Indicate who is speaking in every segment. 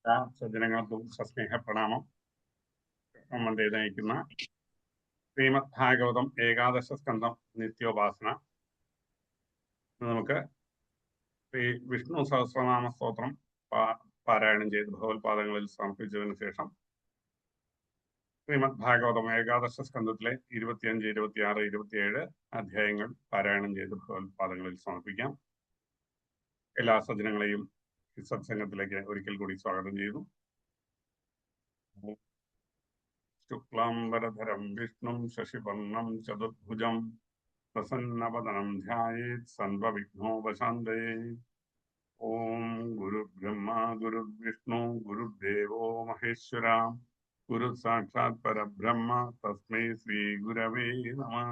Speaker 1: സജ്ജനങ്ങൾക്കും സസ്നേഹ പ്രണാമം. നമ്മളുടെ നയിക്കുന്ന ശ്രീമദ് ഭാഗവതം ഏകാദശ സ്കന്ധം നിത്യോപാസന. നമുക്ക് ശ്രീ വിഷ്ണു സഹസ്രനാമ സ്തോത്രം പാരായണം ചെയ്ത് ഭഗവത്പാദങ്ങളിൽ സമർപ്പിച്ചതിനു ശേഷം ശ്രീമദ് ഭാഗവതം ഏകാദശ സ്കന്ധത്തിലെ 25, 26, 27 അധ്യായങ്ങൾ പാരായണം ചെയ്ത് ഭഗവത്പാദങ്ങളിൽ സമർപ്പിക്കാം. എല്ലാ സജ്ജനങ്ങളെയും ഈ സത്സംഗത്തിലേക്ക് ഒരിക്കൽ കൂടി സ്വാഗതം ചെയ്യുന്നു. ശുക്ലാംബരധരം വിഷ്ണും ശശിവർണം ചതുർഭുജം പ്രസന്നവദനം ധ്യായേത് സർവവിഘ്നോപശാന്തയേ. ഓം ഗുരുബ്രഹ്മ ഗുരുർവിഷ്ണു ഗുരുദേവോ മഹേശ്വര ഗുരു സാക്ഷാത് പരബ്രഹ്മ തസ്മൈ ശ്രീ ഗുരവേ നമഃ.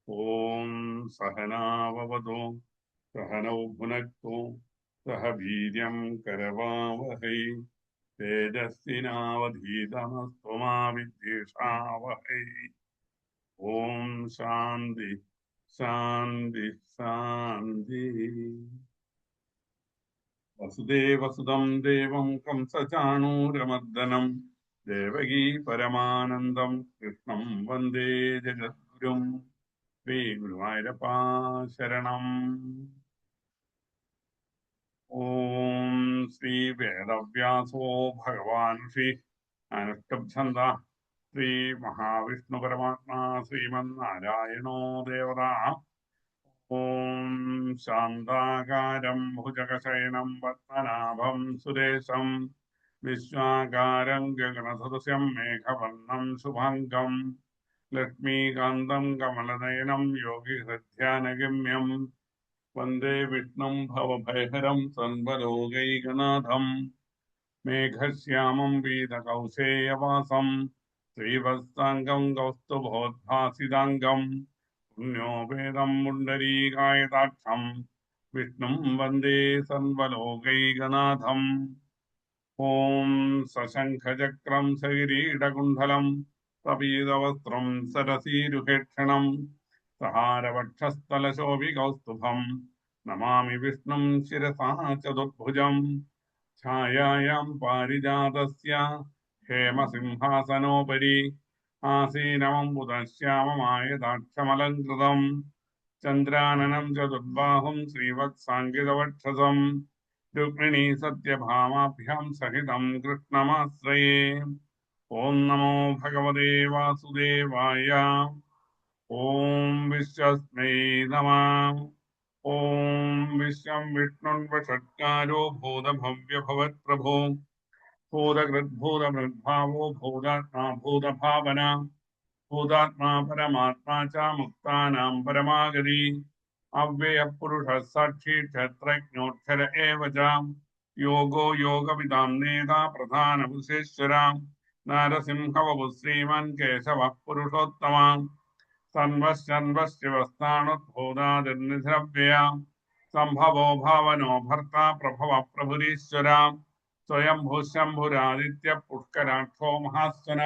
Speaker 1: ഓം സഹനാവവതു സഹനൗ ഭുനക്തു സഹ വീര്യം കരവാവഹൈ തേജസ്വിനാവധീതമസ്തു മാ വിദ്വിഷാവഹൈ. ഓം ശാന്തി ശാന്തി ശാന്തി. വസുദേവസുതം ദേവം കംസചാണൂരമർദ്ദനം ദേവകീ പരമാനന്ദം കൃഷ്ണം വന്ദേ ജഗദ്ഗുരും. ശ്രീ ഗുരുവായൂരപ്പാ ശരണം. ഓം ശ്രീ വേദവ്യാസോ ഭഗവാൻ ഋഷി അനുഷ്ഠബ്ദ ശ്രീ മഹാവിഷ്ണു പരമാത്മാ ശ്രീമന്നാരായണോ ദേവത. ഓം ശാന്താകാരം ഭുജഗശയനം പത്മനാഭം സുരേശം വിശ്വാകാരം ഗഗനസദൃശം മേഘവർണം ശുഭാംഗം ലക്ഷ്മീകാന്തം കമലനയനം യോഗിഹൃദ്ധ്യാനഗമ്യം വന്ദേ വിഷ്ണും ഭവഭയഹരം സർവലോകൈകനാഥം മേഘശ്യാമം പീതകൗശേയവാസം ശ്രീവത്സാംഗം കൗസ്തുഭോദ്ഭാസിതാംഗം പുണ്യോപേതം പുണ്ഡരീകായതാക്ഷം വിഷ്ണും വന്ദേ സർവലോകൈകനാഥം. ഓം സശംഖചക്രം സകിരീടകുണ്ഡലം പ്രപീതവസ്ത്രം സരസീരുഹേക്ഷണം സഹാരവക്ഷസ്ഥലശോഭികൗസ്തുഭം നമാമി വിഷ്ണും ശിരസാ ചതുർഭുജം. ഛായായാം പാരിജാതസ്യ ഹേമസിംഹാസനോപരി ആസീനമംബുധശ്യാമമായതാക്ഷമലങ്കൃതം ചന്ദ്രാനനം ചതുർബാഹും ശ്രീവത്സാങ്കിതവക്ഷസം രുക്മിണീ സത്യഭാമാഭ്യാം സഹിതം കൃഷ്ണമാശ്രയേ. ഓം നമോ ഭഗവതേ വാസുദേവായ. ഓം വിശ്വസ്മൈ നമഃ. ഓം വിശ്വം വിഷ്ണുർവഷട്കാരോ ഭൂതഭവ്യഭവത്പ്രഭോ ഭൂതകൃദ്ഭൂതമൃദ്ഭാവോ ഭൂതാത്മാ ഭൂതഭാവന ഭൂതാത്മാ പരമാത്മാ ച മുക്താനാം പരമാഗതി. അവ്യയപുരുഷ സാക്ഷി ക്ഷേത്രജ്ഞോക്ഷര ഏവ ച യോഗോ യോഗവിദാം നേതാ പ്രധാനപുരുഷേശ്വര നാരസിംഹവപു ശ്രീമാൻ കേശവ പുരുഷോത്തമ സന്വശ്യന്വശ്യവസ്ഥാണുദ്ഭൂതാദിർനിദ്രവ്യയ സംഭവോ ഭാവനോ ഭർത്ത പ്രഭവ പ്രഭുരീശ്വര സ്വയംഭൂശംഭുരാദിത്യ പുഷ്കരാക്ഷോ മഹാസ്വന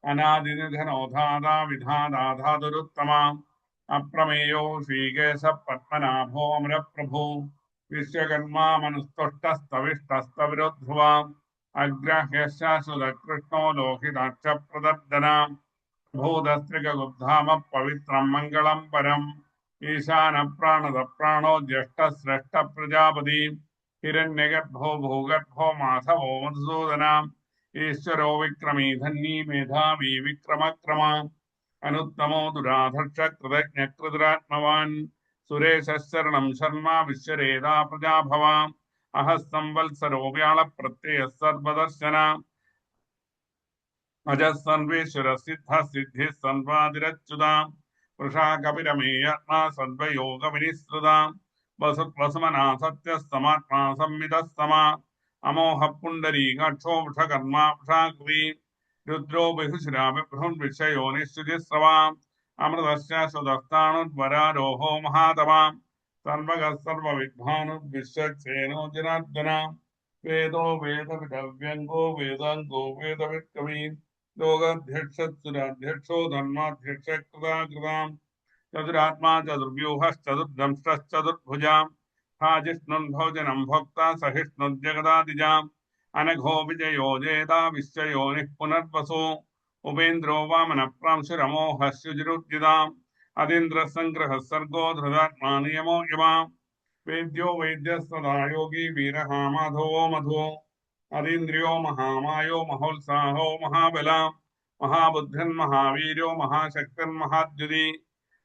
Speaker 1: അനാദിനിധനോധാതാ വിധാതാധാതുരുത്തമ അപ്രമേയോ ശ്രീകേശ പത്മനാഭോ അമരപ്രഭു വിശ്വകർമാ മനുസ്തുഷ്ടസ്തവിഷ്ടസ്തവിരുധ്രുവ അഗ്രാഹ്യശാശ്വതകൃഷ്ണോ ലോഹിതാക്ഷ പ്രദർദന ഭൂതസ്ത്രികുബ്ധാമ പവിത്രം മംഗളം പരം ഈശാന പ്രാണത പ്രാണോ ജ്യേഷ്ഠ ശ്രേഷ്ഠ പ്രജാപതി ഹിരണ്യഗർഭോ ഭൂഗർഭോ മാധവോ മധുസൂദന ഈശ്വരോ വിക്രമീ ധന്യീ മേധാവി വിക്രമക്രമ അനുത്തമോ ദുരാധർഷ കൃതജ്ഞകൃതരാത്മവാൻ സുരേശ ശരണം ശർമ്മ വിശ്വരേതാ പ്രജാഭവ അഹസ്സംവത്സരോ വ്യാള പ്രത്യയ സർവദർശന അജസർവേശ്വര സിദ്ധ സിദ്ധി സൻവാതിരച്യുത വൃഷാ കപിരമേയാത്മാ സദ്വയോഗ വിനിസൃത വസുമനാ സത്യസ്തമാത്മാ സംവിതസ്തമ അമോഹ പുണ്ടരീകാക്ഷോ വൃഷകർമ്മ വൃഷാകൃതി രുദ്രോ ബഹുശിരാ ബൃഹുർവിഷയോ നിശ്ചുതിസ്രവ അമൃതശ്ശാശ്വതസ്ഥാണുദ്വരാരോഹോ മഹാതമ സർവഗ സർവവിദ്വാനുർവിശ്വക്സേനോ ജനാർദ്ദന വേദോ വേദവിധവ്യംഗോ വേദാംഗോ വേദവിത്കവി ലോകാധ്യക്ഷസുരാധ്യക്ഷോ ധർമാധ്യക്ഷ കൃതാകൃതാം ചതുരാത്മാ ചതുർവ്യൂഹശ്ചതുർദംഷ്ടശ്ചതുർഭുജാം ഭാജിഷ്ണുർഭോജനം ഭോക്ത സഹിഷ്ണുർജഗദാദിജാം अनघो विजयो जेता विश्वयोनिः पुनर्वसु उपेन्द्रो वामनप्रांशुरमोहस्युजिरुद्यताम् अतीन्द्रः सङ्ग्रहः सर्गो धृतात्मा नियमो यमाम् वेद्यो वैद्यस्तदा योगी वीरः माधवो मधु अतीन्द्रियो महामायो महोत्साहो महाबला महाबुद्धिर्महावीर्यो महाशक्तिर्महाद्युति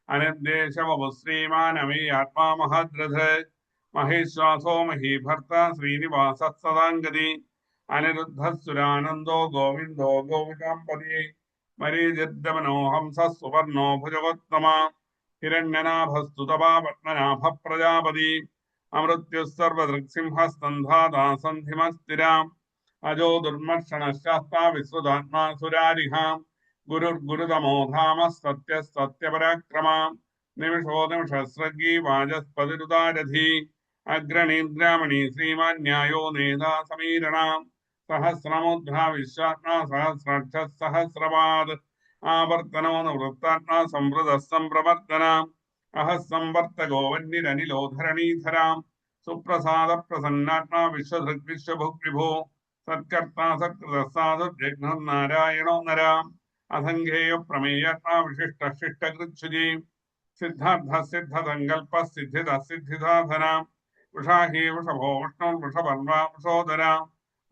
Speaker 1: अनिर्देशवभु श्रीमानवी आत्मा महद्रथ महेश्वासो महीभर्ता श्रीनिवासः सदाङ्गति अनिरुद्धः सुरानन्दो गोविन्दो गोविकाम्पति मरीजिर्दमनो हंसः सुवर्णो भुजगोत्तमा हिरण्यनाभस्तुतपा पद्मनाभः प्रजापति अमृत्युः सर्वदृक्सिंहस्तन्धाता सन्धिमस्थिराम् अजो दुर्मर्षणशास्ता विश्रुतात्मा सुरारिहा गुरुर्गुरुतमो धामः सत्यः सत्यपराक्रमा निमिषो निमिषस्रगी वाचस्पतिरुदारथी अग्रणीद्रामणि श्रीमान् न्यायो नेता समीरणा सहस्रमुद्रा विश्वात्मा सहस्राक्षः सहस्रपाद आवर्तनो निवृत्तात्मा संवृतः सम्प्रवर्तन अहः संवर्तको वह्निरनिलोधरणीधराम् सुप्रसाद प्रसन्नात्मा विश्वभुक् विभो सत्कर्ता सत्कृतः साधुर्जघ्नः नारायणो नरा असङ्घेयो प्रमेयात्मा विशिष्टः शिष्टकृच्छुजी सिद्धार्थः सिद्धसङ्कल्पः सिद्धितः सिद्धिसाधना वृषाही वृषभो विष्णुर्वृषभर्वा वृषोदरा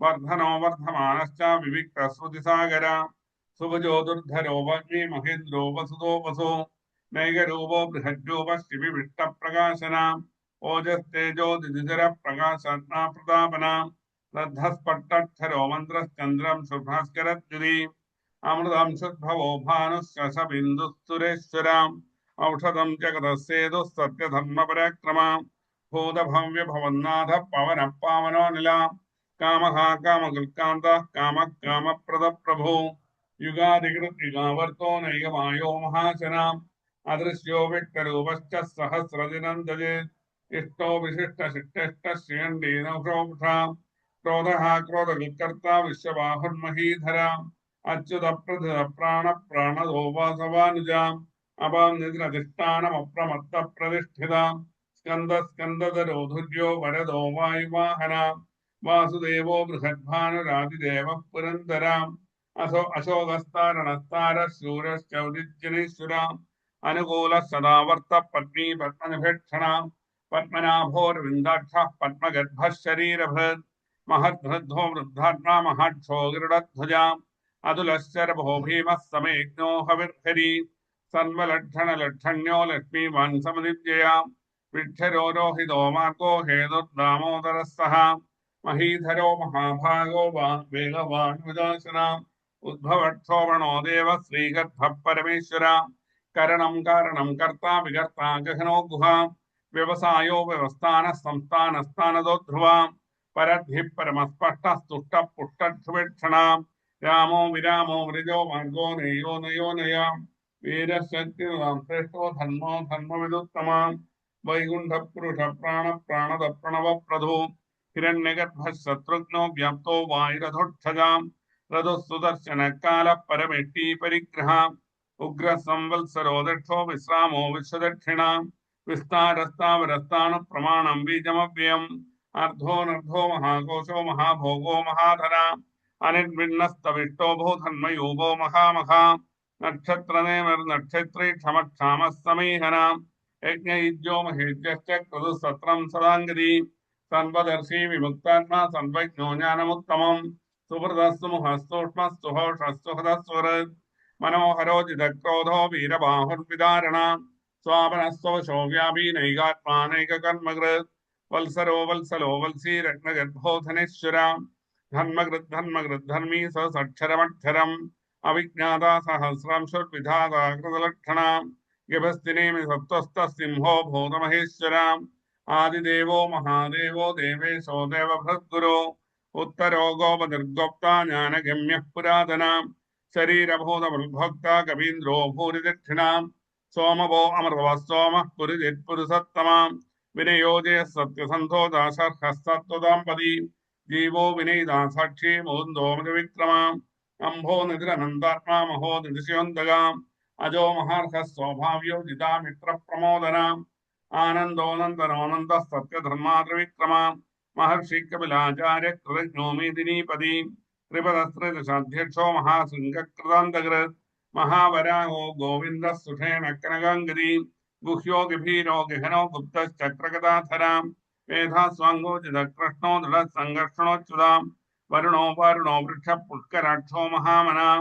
Speaker 1: वर्धनो वर्धमानश्च विविक्तः श्रुतिसागरा सुभजो दुर्धरो वग्नि महेन्द्रो वसुतो वसो नैगरूपो बृहद्रूपः शिविविष्टप्रकाशना ओजस्तेजो दिदिजर प्रकाशात्मा प्रतापना लब्धस्पट्टक्षरो मन्त्रश्चन्द्रं शुभास्करद्युति अमृतं शुद्भवो भानुः शशबिन्दुस्तुरेश्वराम् औषधं जगतस्येदुः सत्यधर्मपराक्रमा भूतभव्यभवन्नाथः पवनः पावनोऽनिला कामः कामकृत्कान्तः कामः कामप्रदप्रभो युगादिकृत्युगावर्तो नैगमायो महाशनाम् अदृश्यो विट्टरूपश्च सहस्रदिनं दजेत् इष्टो विशिष्टशिष्टेष्टः श्रियण्डीनौषोषा क्रोधः क्रोधकृत्कर्ता विश्वबाहुर्महीधरा अच्युतप्रथितप्राणप्राणदो वासवानुजाम् अपां निद्रधिष्ठानमप्रमत्तप्रतिष्ठिता स्कन्दस्कन्दधरो वरदो वायुवाहना वासुदेवो बृहद्भानुरादिदेवः पुरन्दराम् असो अशोकस्तारणस्तारः शूरश्चौदिज्यनेश्वराम् अनुकूलः सदावर्तः पत्नी पद्मनिभेक्षणा पद्मनाभोर्विन्दाक्षः पद्मगर्भः शरीरभृत् महद्भृद्धो वृद्धात्मा महाक्षो गरुडध्वजाम् अतुलश्चरभो भीमः समेज्ञो हविर्हरि सर्वलक्षणलक्षण्यो लक्ष्मीवान् समदिव्यया विक्षरो रोहितो मार्गो हेतुर्दामोदरः सः महीधरो महाभागो वेगवान् विदासना उद्भवक्षोभणो देवः श्रीगर्भः परमेश्वरा करणं कारणं कर्ता विकर्ता गहनो गुहा व्यवसायो व्यवस्थानः संस्थानस्थानदो ध्रुवा परद्धिः परमस्पष्टः तुष्टः पुष्टक्षुवेक्षणा रामो विरामो वृजो मार्गो नेयो नयो नया वीरशक्तिर्वां श्रेष्ठो धर्मो धर्मविदुत्तमा वैकुण्ठः पुरुषः प्राणः प्रणवप्रधो हिरण्यगर्भः शत्रुघ्नो व्याप्तो वायुरथोक्षजाम् रथुः सुदर्शनः कालः परमेष्टि परिग्रहा उग्रः संवत्सरो दक्षो विश्रामो विश्वदक्षिणा विस्तारस्तावरस्तानुप्रमाणं बीजमव्ययम् अर्धोऽनर्धो महाकोशो महाभोगो महाधरा अनिर्विण्णस्तविष्टो भूधन्मयूपो महामहा नक्षत्रनेमिर्नक्षत्री क्षमक्षामः समीहना यज्ञयुज्यो महेज्यश्च क्रतुः सत्रं सदाङ्गदी सर्वदर्शी विमुक्तात्मा सर्वज्ञो ज्ञानमुत्तमम् सुहृदस्तु मुहस्तूष्मस्तु हौषस्तु हृदस्वरत् मनोहरो जितक्रोधो वीरबाहुर्विदारणा स्वापनस्वशो व्यापी नैकात्मा नैककर्मकृत् वल्सरो वल्सलो वल्सी रत्नगर्भो धनेश्वरा धर्मकृद्धर्मी स सक्षरमक्षरम् अविज्ञाता सहस्रांशुर्विधाता कृतलक्षणा गभस्तिनेमि सत्त्वस्तः सिंहो भूतमहेश्वरा आदिदेवो महादेवो देवेशो देवभृद्गुरो उत्तरो गोपतिर्गोप्ता ज्ञानगम्यः पुरातना शरीरभूतभुर्भोक्ता कवीन्द्रो भूरिदक्षिणा सोमवो अमृतवः सोमः पुरिजित्पुरुषोत्तमा विनयोजयः सत्यसन्धो दाशर्हः सत्त्वदाम्पदी जीवो विनीता साक्षी मुकुन्दो अम्भो निधिरनन्दात्मा महो निधिशयोन्दगाम् अजो महार्हः स्वभाव्यो जिता मित्रप्रमोदना आनन्दोऽनन्तरोऽनन्तः सत्यधर्माद्रविक्रमा महर्षि कपिलाचार्य कृतज्ञोमेदिनीपति त्रिपदस्त्रदशाध्यक्षो महाशृङ्गकृतान्तकृत् महावराहो गोविन्दः सुषेण कनकाङ्गदी गुह्यो गभीरो गहनो गुप्तश्चक्रगदाधरां मेधास्वाङ्गो चिदकृष्णो दृढसङ्घर्षणोच्युतां वरुणो वारुणो वृक्षपुष्कराक्षो महामनां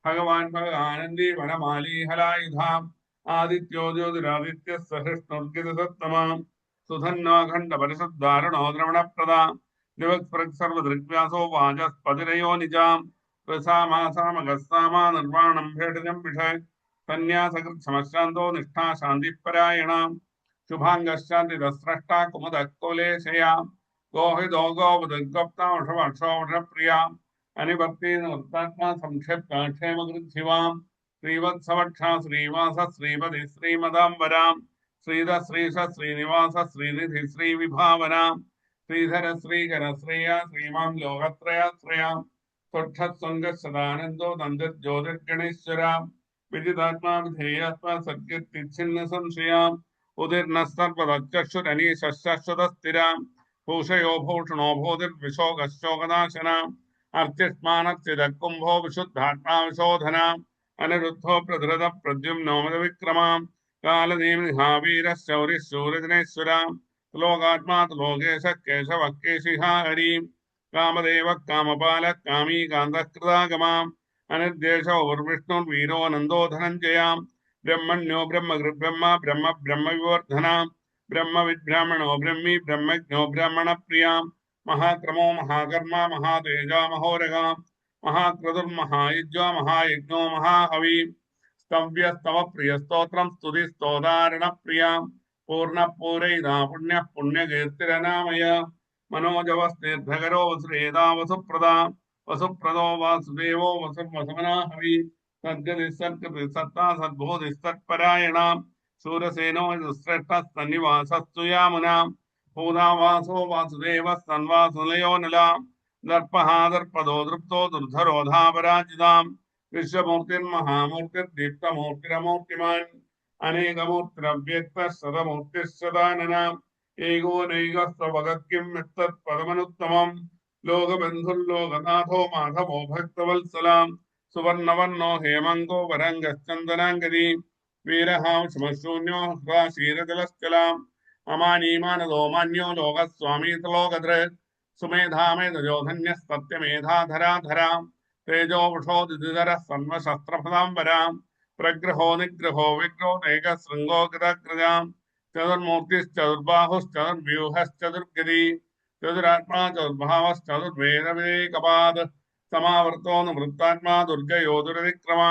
Speaker 1: भगवान् भगानन्दी वनमाली हलायुधाम् आदित्यो ज्योतिरादित्यः सहिष्णुर्गिरिसत्तमां सुधन्वाखण्डपरिशुद्धारुणो द्रवणप्रदा दिवक्स्पृक् सर्वदृग्व्यासो वाचस्पतिरयो निजां प्रसामासामगस्सामा निर्वाणं भेषजं विषय सन्न्यासकृच्छमश्रान्तो निष्ठा शान्तिपरायणां शुभाङ्गश्चान्तिदस्रष्टा कुमुदकोलेशया गोहिदो गोवदुर्गप्तामषवक्षोषप्रिया अनिवर्तीनवृत्तात्मा संक्षिप्ता क्षेमकृच्छिवां श्रीवत्सवक्षा श्रीवास श्रीपति श्रीमदाम्बरां श्रीध श्रीश श्रीनिवास श्रीनिधि श्रीविभावना श्रीधर श्रीकर श्रेया श्रीमां लोकत्रयाश्रया स्वच्छत्सङ्गसदानन्दो नन्दिर्ज्योतिर्गणेश्वरा विदितात्मा विधेयात्मा सद्गतिच्छिन्न संशया उदीर्णः सर्वदच्चक्षुरनीशश्चक्षुरस्थिरा भूषयो भूषणो भूतिर्विशोकशोकनाशना अर्चिष्मानर्चिदकुम्भो विशुद्धात्मा विशोधना अनिरुद्धो प्रधृत प्रद्युम्नो मदविक्रमा कालनेमिहावीरः शौरिः शूरजनेश्वरा लोकात्मा लोकेश केशवः केशिहा हरि कामदेवः कामपालः कामी कान्तः कृतागमा अनिर्देशो विष्णुर्वीरो नन्दो धनञ्जया ब्रह्मण्यो ब्रह्मकृद्ब्रह्म ब्रह्म ब्रह्मविवर्धना ब्रह्मविद्ब्राह्मणो ब्रह्मी ब्रह्मज्ञो ब्राह्मणप्रिया महाक्रमो महाकर्मा महातेजा महोरगा महाक्रतुर्महायुज्यो महायज्ञो महाहवि स्तव्यस्तव प्रियस्तोत्रं स्तुतिस्तोदारणप्रिया पूर्णपूरैदा पुण्यः पुण्यकीर्तिरनामय मनोजवस्तीर्थकरो वसुरेदा वसुप्रदा वसुप्रदो वासुदेवो वसुमना हवि सद्गतिसत्ता सद्बोधिस्तत्परायणा शूरसेनो दुःश्रेष्ठस्तन्निवासस्तु यामुना भूतावासो वासुदेवः सन्वासुलयो नला दर्पः दर्पदो दृप्तो दुर्धरोधापराजितां विश्वमूर्तिर्महामूर्तिर्दीप्तमूर्तिरमूर्तिमान् अनेकमूर्तिरव्यक्तः शतमूर्तिः एको नैकस्वभगत्किं यत्तत्पदमनुत्तमम् लोकबन्धुर्लोकनाथो माधवो भक्तवत्सलां सुवर्णवर्णो हेमङ्गो वरङ्गश्चन्दनाङ्गदी वीरहांशमशून्यो ह्राशीरजलश्चलाम् अमानीमानदो मान्यो लोकस्वामीतलोकधृत् सुमेधामेधजोधन्यस्तत्यमेधाधराधरा तेजोवृषोदिधरः सर्वशस्त्रफलाम्बरां प्रग्रहो निग्रहो विग्रहो नैकशृङ्गो गदाग्रजां चतुर्मूर्तिश्चतुर्बाहुश्चतुर्व्यूहश्चतुर्गदी चतुरात्मा चतुर्भावश्चतुर्वेदविवेकपाद समावर्तो निवृत्तात्मा दुर्गयो दुर्विक्रमा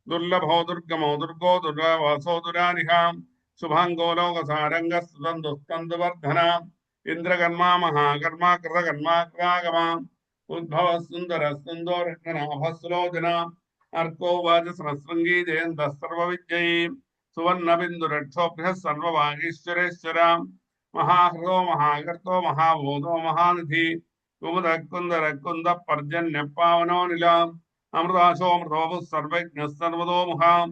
Speaker 1: दुर्लभो दुर्गमो दुर्गो दुर्वासो दुरानिहां शुभाङ्गो लोकसारङ्गस्तुतन्दुस्तन्दुवर्धना इन्द्रकर्मा महाकर्मा कृतकर्मा कृतागमा उद्भवः सुन्दरः सुन्दोरत्ननाभः सुलोचना अर्को वाच सहस्रङ्गी जयन्तः सर्वविद्यैः सुवर्णबिन्दुरक्षोभ्यः सर्ववागीश्वरेश्वरा महाहृदो महाकर्तो महाभूतो महानिधि कुमुदकुन्दरकुन्द पर्जन्यपावनो निलाम् अमृताशोऽमृतोऽमुः सर्वज्ञः सर्वतोमुखां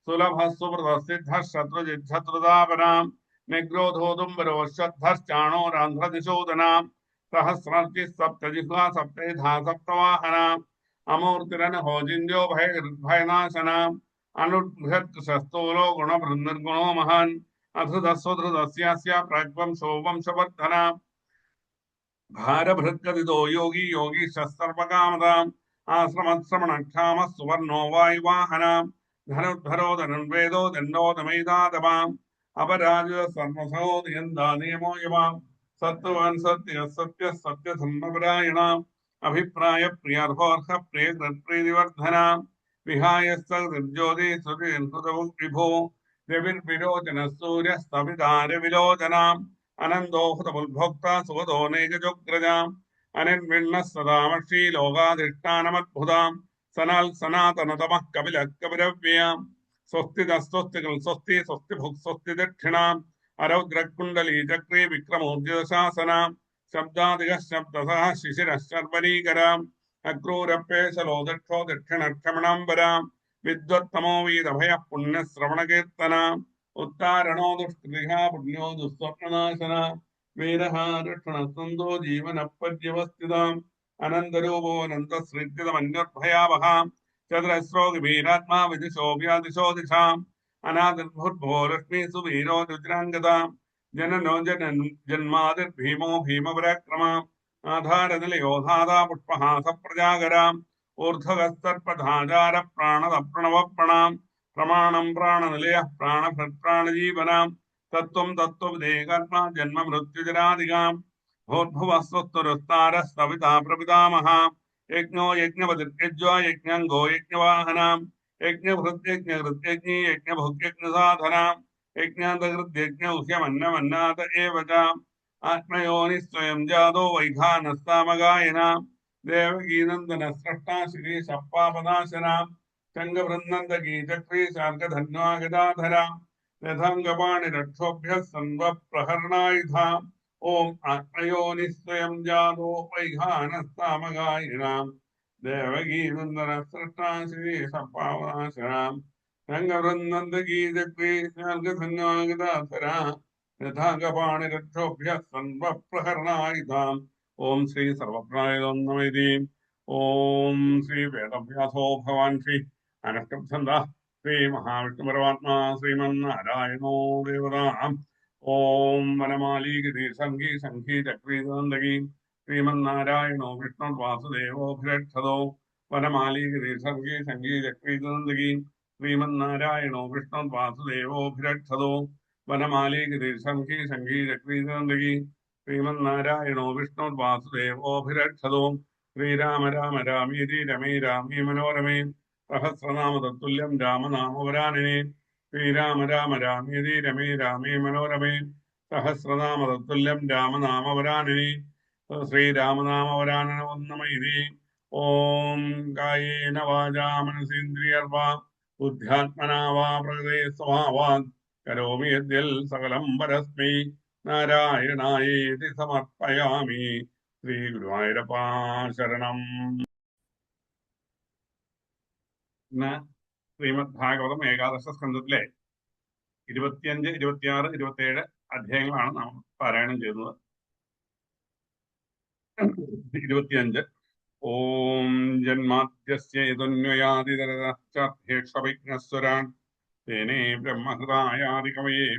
Speaker 1: सुलभः सुवृतः सिद्धः शत्रुजिच्छत्रुतापरां निग्रोधोदुम्बरो श्रद्धश्चाणो रान्ध्रदिशोदनां सहस्रार्चिः सप्तजिह्वा सप्तेधा सप्तवाहनाम् अमूर्तिरनहो जिन्द्यो भयनाशनाम् अनुबृहत्कृशस्थूलो गुणभृन्निर्गुणो महान् अधृतस्वधृतस्यास्य प्राग्वंशो वंशवर्धना भारभृत्कथितो योगी योगी शस्त्रपकामदाम् आश्रमश्रमणक्षामः सुवर्णो वायुवाहनाम् धनुर्धरो धनुर्वेदो दण्डोदमैदादमाम् अपराजित सर्वसहो नियन्दा नियमो यमाम् सत्त्ववान् सत्यः सत्यः सत्यधर्मपरायणाम् अभिप्राय प्रियार्होर्ह प्रियकृत्प्रीतिवर्धनाम् विहाय सज्योति विभो रविर्विरोचनः सूर्यः सवितारविलोचनाम् अनन्दो हुतमुद्भोक्ता सुवदो नैकजोग्रजाम् अनिर्विण्णः सदामक्षी लोकाधिष्ठानमद्भुताम् सनातनतमः कपिलः कपिलव्ययाम् स्वस्तिदस्तुस्तिकं स्वस्ति स्वस्तिभुक् स्वस्ति दक्षिणाम् अरौद्रकुण्डली चक्रे विक्रमोर्जितशासनाम् शब्दादिगः शब्दसः शिशिरः शर्वरीकराम् अक्रूरप्येशलो दक्षो दक्षिणक्षमणाम्बराम् विद्वत्तमो वीरभयः पुण्यश्रवणकीर्तना उत्तारणो दुष्कृतिः पुण्यो दुःस्वप्ननाशना വീരഹാരക്ഷണസ്തോ ജീവനപര്യവസ്ഥിതാം അനന്തരൂപോനന്തസൃജ്യതമന്യർഭയാവഹാം ചതുരസ്രോ ഗഭീരാത്മാ വിദിശോ വ്യാദിശോ ദിശാം അനാദിർഭുർഭോ ലക്ഷ്മീസു വീരോ രുദ്രാംഗതാം ജനനോ ജന്മാതിർഭീമോ ഭീമപരാക്രമാം ആധാരനിലയോധാതാ പുഷ്പഹാസ പ്രജാകരാം ഊർധ്വഗസ്തർപ്പധാചാര പ്രാണത പ്രണവപ്രണാം പ്രമാണം പ്രാണനിലയ പ്രാണഭൃത്പ്രാണജീവനാം തത്വം തത്വവിദേകാത്മാ ജന്മ മൃത്യുജരാധികാം ഭൂർഭുവസ്വസ്തുരുസ്താരസ്തവിതാ പ്രപിതാമഹ യജ്ഞോ യജ്ഞപതിർയജ്വാ യജ്ഞംഗോ യജ്ഞവാഹനാം യജ്ഞഭൃത്യജ്ഞഹൃത്യജ്ഞീ യജ്ഞഭുക്യജ്ഞസാധനാം യജ്ഞാന്തഹൃദ്യജ്ഞൗഹ്യമന്നമന്നാത ഏവച ആത്മയോനി സ്വയം ജാതോ വൈഖാനസ്താമഗായനാം ദേവകീനന്ദന സ്രഷ്ടാ ശ്രീശപ്പാപനാശനാം ശംഖവൃന്ദന്തകീ ചക്രീ ശാർഗധന്വാഗദാധരാം രഥാംഗപാണി രക്ഷോഭ്യ സർവപ്രഹർണായുധാം ഓം ആത്മയോനി സ്വയം ജാതോ വൈഖാനസ്താമഗായനാം ദേവകീനന്ദന സ്രഷ്ടാ ശ്രീശപ്പാവനാശനാം ശംഖവൃന്ദന്തകീ ചക്രീ ശാർഗധന്വാഗദാധരാം രഥാംഗപാണി രക്ഷോഭ്യ സർവപ്രഹർണായുധാം ഓം ശ്രീ സർവപ്രായതോന്നമൈതി ഓം ശ്രീ വേദവ്യാസോ ഭഗവാൻ ശ്രീ അനഷ്ടബ്ദ ശ്രീ മഹാവിഷ്ണു പരമാത്മാ ശ്രീമന്നാരായണോ ദേവതാം ഓം വനമാലി ഗിരീശംഗി ശംഖി ചക്രീതന്ദകി ശ്രീമന്നാരായണോ വിഷ്ണു വാസുദേവോഭിരക്ഷതോ വനമാലി ഗിരീശംഗി ശംഖി ചക്രീതന്ദകി ശ്രീമന്നാരായണോ വിഷ്ണു വാസുദേവോഭിരക്ഷതോ വനമാലി ഗിരീശംഖി ശംഖി ചക്രീതന്ദകി ശ്രീമന്നാരായണോ വിഷ്ണു വാസുദേവോഭിരക്ഷതോ ശ്രീരാമ രാമ രാമീതി രമേ രാമീ മനോരമേ സഹസ്രനാമ തത്തുല്യം രാമനാമവരാനിനെ ശ്രീരാമ രാമ രാമീതി രമേ രാമേ മനോരമേ സഹസ്രനാമ തത്തുല്യം രാമനാമവരാനിനെ ശ്രീരാമനാമവരാനനമൈതി ഓം കായേന വാചാ മനസേന്ദ്രിയർവാ ബുദ്ധ്യാത്മനാ വാ പ്രകൃതേ സ്വഭാവാത് കരോമി യദ്യൽ സകലം പരസ്മൈ നാരായണായേതി സമർപ്പയാമി. ശ്രീ ഗുരുവായൂരപ്പാ ശരണം. ഇന്ന് ശ്രീമദ് ഭാഗവതം ഏകാദശ സ്കന്ധത്തിലെ 25, 26, 27 അധ്യായങ്ങളാണ് നാം പാരായണം ചെയ്യുന്നത്. 25 ഓം ജന്മാദ്യസ്യ യദുന്വയാദിതരശ്ചാർത്ഥേക്ഷവിഘ്നസ്വരാൻ തേനേ ബ്രഹ്മഹൃദായാദികവയേ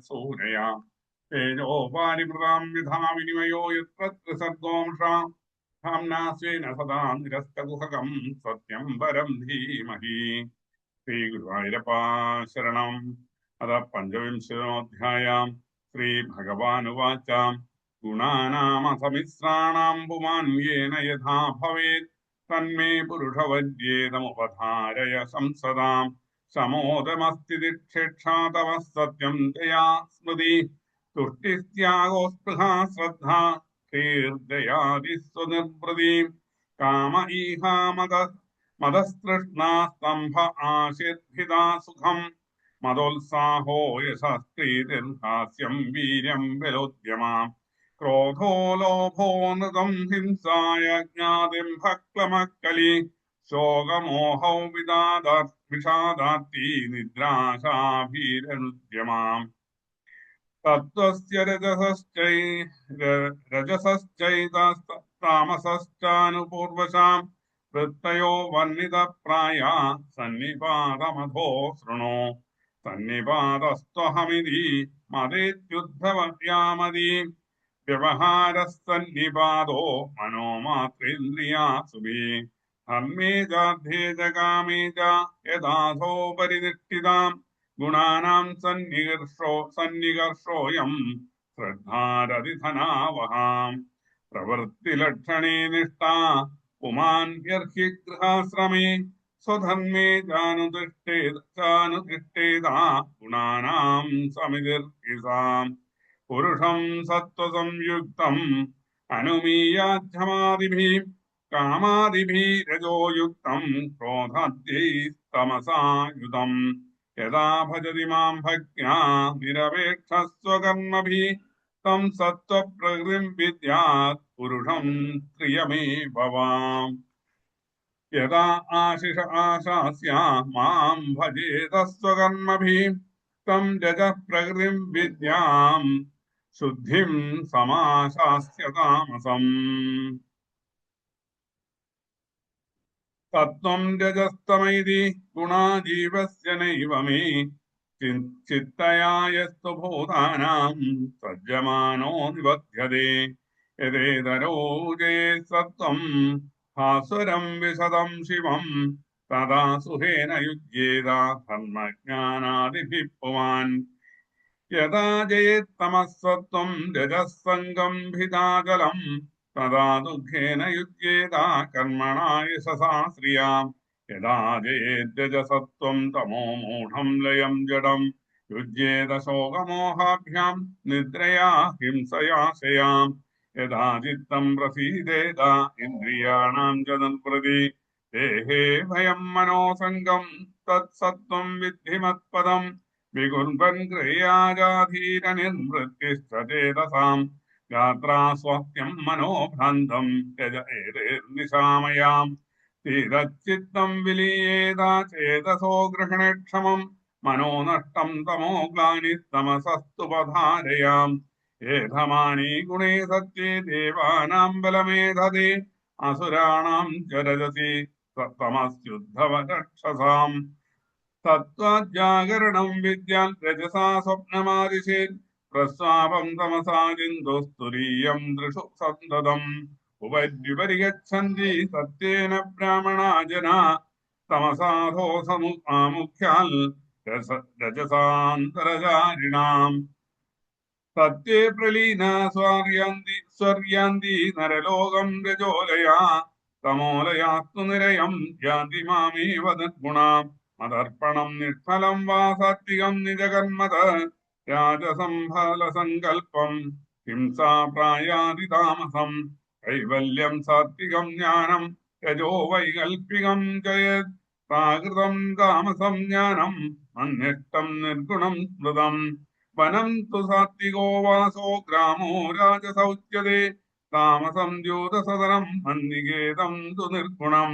Speaker 1: സൂരയാ തേജോപാരിമൃതാം യഥാ വിനിമയോ യത്ര ത്രിസർഗോംഷാം ധാംനാസ്വേന സദാ നിരസ്തകുഹകം സത്യം പരം ധീമഹി. ശ്രീ ഗുരുവായൂരപ്പാ ശരണം. അത പഞ്ചവിംശോऽധ്യായാം ശ്രീ ഭഗവാനുവാച ഗുണാനാമഥമിശ്രാണാം പുമാൻ യേന യഥാ ഭവേത് തന്മേ പുരുഷവര്യേതമുപധാരയ സംസദാം സമോദമസ്തി ദിക്ഷേക്ഷാതവ സത്യം ദയാ സ്മൃതി തുഷ്ടിസ്ത്യാഗോസ്പൃഹാ ശ്രദ്ധാ ീർദയാദിസ്വനിർവൃതി കാമ ഈഹാ മതസ്തൃഷ്ണാ സ്തംഭ ആശിർഭിതാ സുഖം മതോത്സാഹോ യശസ്ത്രീതിർഹാസ്യം വീര്യം ബലോദ്യമാം ക്രോധോ ലോഭോ നൃതം ഹിംസായ ജ്ഞാതിംഭക്ലമക്കലി ശോകമോഹൗ വിഷാദാർത്തി നിദ്രാശാഭീരനുദ്യമാം തത്വസ്യ രജസശ്ചൈതാമസശ്ചാനുപൂർവശാം വൃത്തയോ വർണ്ണിതപ്രായാ സന്നിപാതമധോ ശൃണോ സന്നിപാതസ്ത്വഹമിതി മതേത്യുദ്ധവ്യാമതി വ്യവഹാരസ്സന്നിപാതോ മനോമാത്രേന്ദ്രിയാസുഭി ധർമ്മേ ചാർദ്ധേ ച കാമേ ച യഥാഥോ പരിനിഷ്ഠിതാം ഗുണാനാം സന്നികർഷോയം ശ്രദ്ധാരതിധനാവഹാം പ്രവൃത്തിലക്ഷണേ നിഷ്ഠാ പുമാൻ യർഹി ഗൃഹാശ്രമേ സ്വധർമ്മേ ചാനുതിഷ്ഠേതാ ഗുണാനാം സമിതിർഹിസാം പുരുഷം സത്വസംയുക്തം അനുമീയാധ്യമാദിഭി കാമാദിഭി രജോയുക്തം ക്രോധാദ്യൈസ്തമസായുധം യഥാ ഭജതി മാം ഭക്ത്യാ നിരപേക്ഷസ്വകർമ്മഭി തം സത്വപ്രകൃതിം വിദ്യാത് പുരുഷം സ്ത്രിയമേവവാം യഥാ ആശിഷ ആശാസ്യ മാം ഭജേത സ്വകർമ്മഭി തം രജഃ പ്രകൃതിം വിദ്യാം ശുദ്ധിം സമാശാസ്യ താമസം. തത്വം രജസ്തമൈതി ഗുണാ ജീവസ്യ നൈവ മേ ചിത്തയായസ്തു ഭൂതാനാം സജ്ജമാനോ നിബധ്യതേ. യതേതരോ ജയേ സത്വം ഭാസുരം വിശദം ശിവം തഥാ സുഖേന യുജ്യേത ധർമ്മജ്ഞാനാദിഭിः പുമാൻ. യഥാ ജയേത്തമസ്സത്വം രജസ്സംഗം ഭിതാചലം തഥാ ദുഃഖേന യുജ്യേത കർമ്മണാ യശസാ ശ്രിയാം. യഥാ ജയേദ്രജസത്വം തമോ മൂഢം ലയം ജഡം യുജ്യേത ശോകമോഹാഭ്യാം നിദ്രയാ ഹിംസയാശയാം. യഥാ ചിത്തം പ്രസീദേത ഇന്ദ്രിയാണാം ച നിർവൃതി ദേഹേ ഭയം മനോസംഗം തത്സത്വം വിദ്ധി മത്പദം. വികുർവൻ ക്രിയാജാധീരനിർവൃത്തിശ്ചേതസാം യാത്രാ സ്വസ്ത്യം മനോഭ്രാന്തം രജ ഏതേർനിശാമയാം. സ്ഥിരചിത്തം വിലീയേത ചേതസോ ഗൃഹണക്ഷമം മനോ നഷ്ടം തമോ ഗ്ലാനിസ്തമസസ്തു പധാരയാം. ഏധമാനീ ഗുണേ സത്വേ ദേവാനാം ബലമേധതേ അസുരാണാം ച രജസി തമസ്യുദ്ധവ രക്ഷസാം. തത്വാജാഗരണം വിദ്യാൽ രജസാ സ്വപ്നമാദിശേത് പ്രസ്വാപം തമസാ ജിന്ദുസ്തുരീയം ദൃഷു സന്തതം. ഉപര്യുപരി ഗച്ഛന്തി സത്യേന ബ്രാഹ്മണാ ജനാ തമസാധോ ആമുഖ്യാൽ രജസാന്തരചാരിണാം. സത്വേ പ്രലീനാ സ്വർയാന്തി നരലോകം രജോലയാ തമോലയാസ്തു നിരയം യാന്തി മാമേവ നിർഗുണാം. മതർപ്പണം നിഷ്ഫലം വാ സാത്വികം നിജകർമ്മത് രാജസം ഫലസങ്കൽപ്പം ഹിംസാ പ്രായാതി താമസം. കൈവല്യം സാത്വികം ജ്ഞാനം രജോ വൈകൽപ്പികം ജയത് പ്രാകൃതം താമസം ജ്ഞാനം അന്യഷ്ടം നിർഗുണം സ്മൃതം. വനം തു സാത്വികോ വാസോ ഗ്രാമോ രാജസൗച്യതേ താമസം ദ്യൂതസദനം മന്ദികേതം തു നിർഗുണം.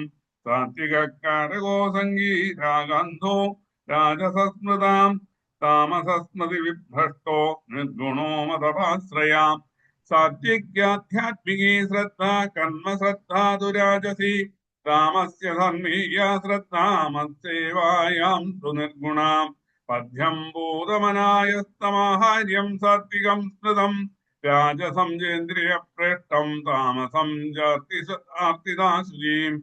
Speaker 1: സാത്വികകാരകോ സംഗീ രാഗന്ധോ രാജസസ്മൃതാം താമസസ്മൃതി വിഭ്രഷ്ടോ നിർഗുണോ മതപാശ്രയാം. സാത്വിക്യാധ്യാത്മികീ ശ്രദ്ധ കർമ്മശ്രദ്ധാതു രാജസി താമസ്യ ധർമ്മീയാ ശ്രദ്ധാ മത്സേവായാം തു നിർഗുണാം. പദ്യം ഭൂതമനായസ്തമാഹാര്യം സാത്വികം സ്മൃതം രാജസം ചേന്ദ്രിയ പ്രേഷ്ടം താമസം ചാർത്തിദാശുചീം.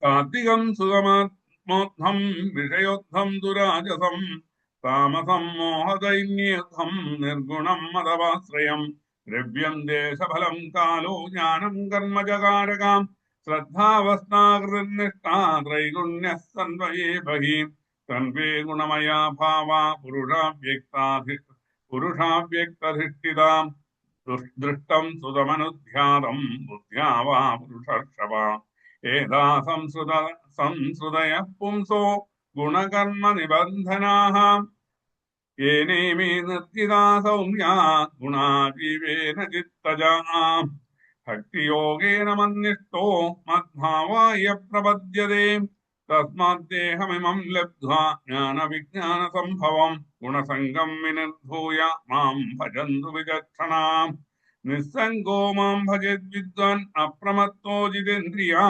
Speaker 1: സാത്വികം സുഖമാത്മോത്ഥം വിഷയോത്ഥം ദുരാജസം താമസം മോഹദൈന്യോത്ഥം നിർഗുണം മതവാശ്രയം. ദ്രവ്യം ദേശഫലം കാലോ ജ്ഞാനം കർമ്മജകാരകാം ശ്രദ്ധാവസ്ഥാകൃതിർനിഷ്ഠാ ത്രൈഗുണ്യഃ സന്വയേ ബഹീം. തൻവേ ഗുണമയാ ഭാവാ പുരുഷാവ്യക്തധിഷ്ഠിതാം ദൃഷ്ടം സുതമനുധ്യാതം ബുദ്ധ്യാ വാ പുരുഷർഷവാ. ഏതാ സംസൃതയ പുംസോ ഗുണകർമ്മ നിബന്ധനാഃ യേനേമേ നിർജിതാ സൗമ്യാ ഗുണാ ജീവേന ചിത്തജാ. ഭക്തിയോഗേന മന്നിഷ്ടോ മദ്ഭാവായ പ്രപദ്യതേ തസ്മാദ്ദേഹമിമം ലബ്ധ്വാ ജ്ഞാനവിജ്ഞാന സംഭവം. ഗുണസംഗം വിനിർഭൂയ മാം ഭജന്തു വിചക്ഷണാം. നിസ്സംഗോ മാം ഭജേത് വിദ്വാൻ അപ്രമത്തോ ജിതേന്ദ്രിയാ.